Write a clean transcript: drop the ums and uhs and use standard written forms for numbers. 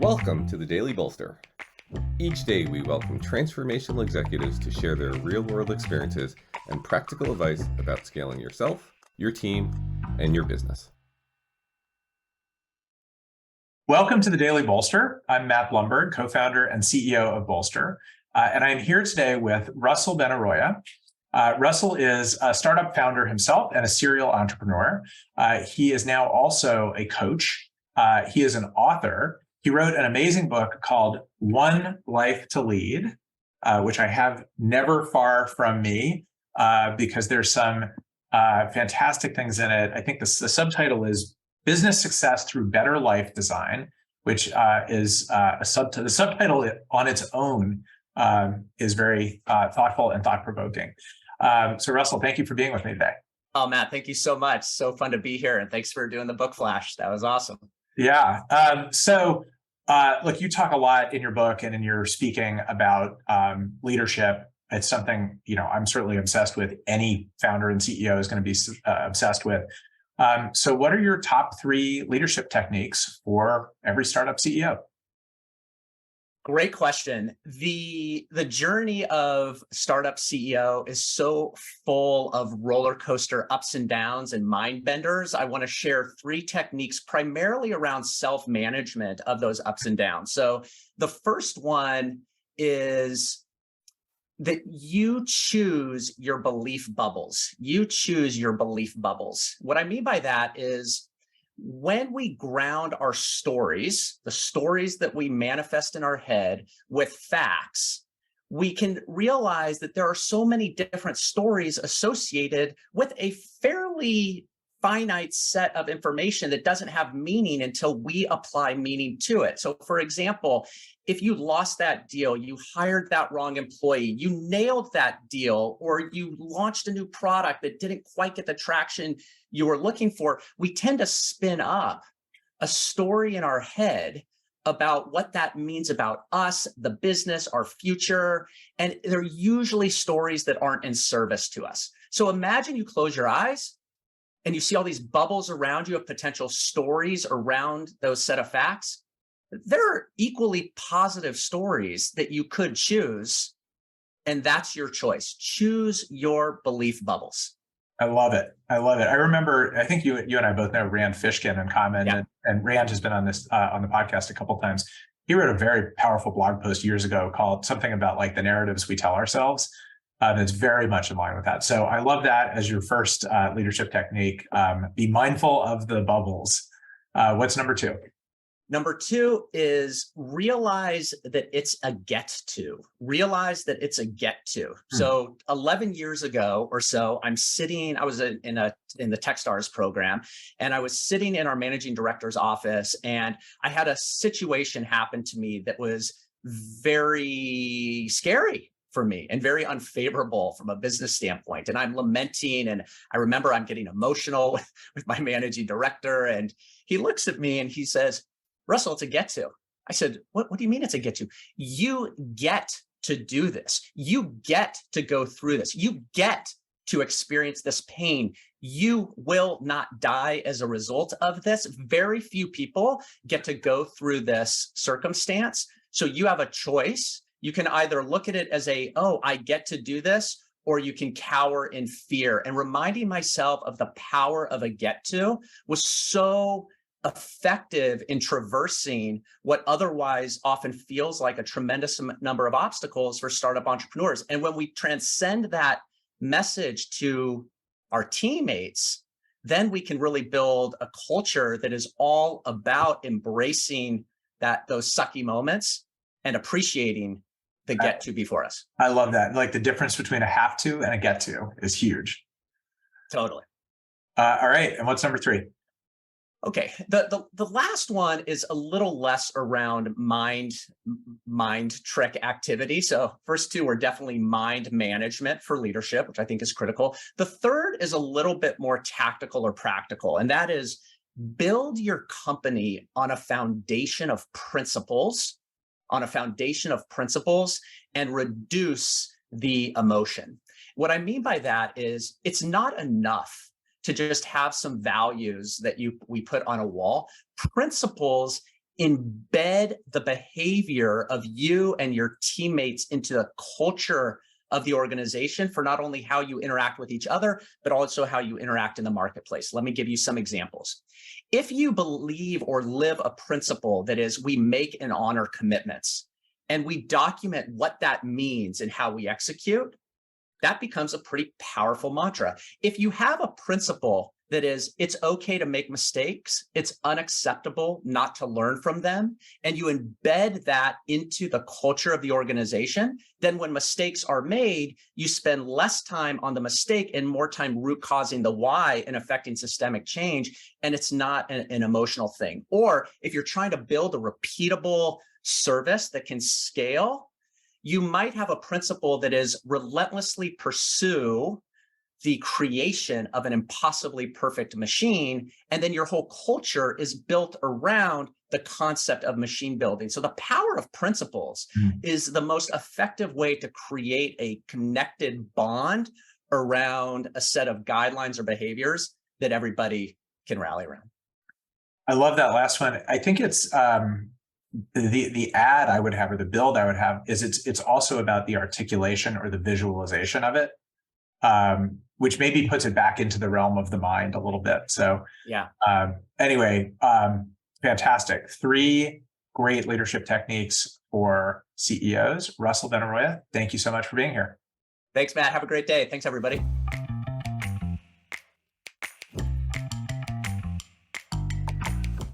Welcome to the Daily Bolster. Each day we welcome transformational executives to share their real-world experiences and practical advice about scaling yourself, your team, and your business. Welcome to the Daily Bolster. I'm Matt Blumberg, co-founder and CEO of Bolster, and I'm here today with Russell Benaroya. Russell is a startup founder himself and a serial entrepreneur. He is now also a coach. He is an author. He wrote an amazing book called One Life to Lead, which I have never far from me because there's some fantastic things in it. I think the subtitle is Business Success Through Better Life Design, which is the subtitle on its own is very thoughtful and thought-provoking. So Russell, thank you for being with me today. Oh, Matt, thank you so much. So fun to be here. And thanks for doing the book flash. That was awesome. Yeah. Look, you talk a lot in your book and in your speaking about leadership. It's something, I'm certainly obsessed with. Any founder and CEO is going to be obsessed with. So what are your top 3 leadership techniques for every startup CEO? Great question. The journey of startup CEO is so full of roller coaster ups and downs and mind benders. I want to share 3 techniques primarily around self-management of those ups and downs. So the first one is that you choose your belief bubbles. You choose your belief bubbles. What I mean by that is when we ground our stories, the stories that we manifest in our head with facts, we can realize that there are so many different stories associated with a fairly finite set of information that doesn't have meaning until we apply meaning to it. So for example, if you lost that deal, you hired that wrong employee, you nailed that deal, or you launched a new product that didn't quite get the traction you were looking for, we tend to spin up a story in our head about what that means about us, the business, our future. And they're usually stories that aren't in service to us. So imagine you close your eyes and you see all these bubbles around you of potential stories around those set of facts. There are equally positive stories that you could choose, and that's your choice. Choose your belief bubbles. I love it. I remember, I think you and I both know Rand Fishkin in common, Yeah. and Rand has been on this on the podcast a couple of times. He wrote a very powerful blog post years ago called something about like the narratives we tell ourselves. That's very much in line with that. So I love that as your first leadership technique. Be mindful of the bubbles. What's number 2? Number 2 is realize that it's a get to. Realize that it's a get to. So 11 years ago or so, I was in the Techstars program, and I was sitting in our managing director's office, and I had a situation happen to me that was very scary for me and very unfavorable from a business standpoint. And I'm lamenting, and I remember I'm getting emotional with my managing director, and he looks at me and he says, "Russell, it's a get to." I said, what do you mean it's a get to? You get to do this. You get to go through this. You get to experience this pain. You will not die as a result of this. Very few people get to go through this circumstance. So you have a choice. You can either look at it as I get to do this, or you can cower in fear. And reminding myself of the power of a get to was so effective in traversing what otherwise often feels like a tremendous number of obstacles for startup entrepreneurs. And when we transcend that message to our teammates, then we can really build a culture that is all about embracing those sucky moments and appreciating the get to before us. I love that. Like the difference between a have to and a get to is huge. Totally. All right. And what's number 3? Okay, the last one is a little less around mind trick activity. So first 2 are definitely mind management for leadership, which I think is critical. The third is a little bit more tactical or practical, and that is build your company on a foundation of principles, and reduce the emotion. What I mean by that is it's not enough to just have some values that we put on a wall. Principles embed the behavior of you and your teammates into the culture of the organization for not only how you interact with each other, but also how you interact in the marketplace. Let me give you some examples. If you believe or live a principle that is, we make and honor commitments, and we document what that means and how we execute, that becomes a pretty powerful mantra. If you have a principle that is, it's okay to make mistakes, it's unacceptable not to learn from them, and you embed that into the culture of the organization, then when mistakes are made, you spend less time on the mistake and more time root causing the why and affecting systemic change, and it's not an emotional thing. Or if you're trying to build a repeatable service that can scale, you might have a principle that is relentlessly pursue the creation of an impossibly perfect machine. And then your whole culture is built around the concept of machine building. So the power of principles is the most effective way to create a connected bond around a set of guidelines or behaviors that everybody can rally around. I love that last one. I think it's the ad I would have, or the build I would have, is it's also about the articulation or the visualization of it, which maybe puts it back into the realm of the mind a little bit. So yeah. Anyway, fantastic. 3 great leadership techniques for CEOs. Russell Benaroya, thank you so much for being here. Thanks, Matt. Have a great day. Thanks, everybody.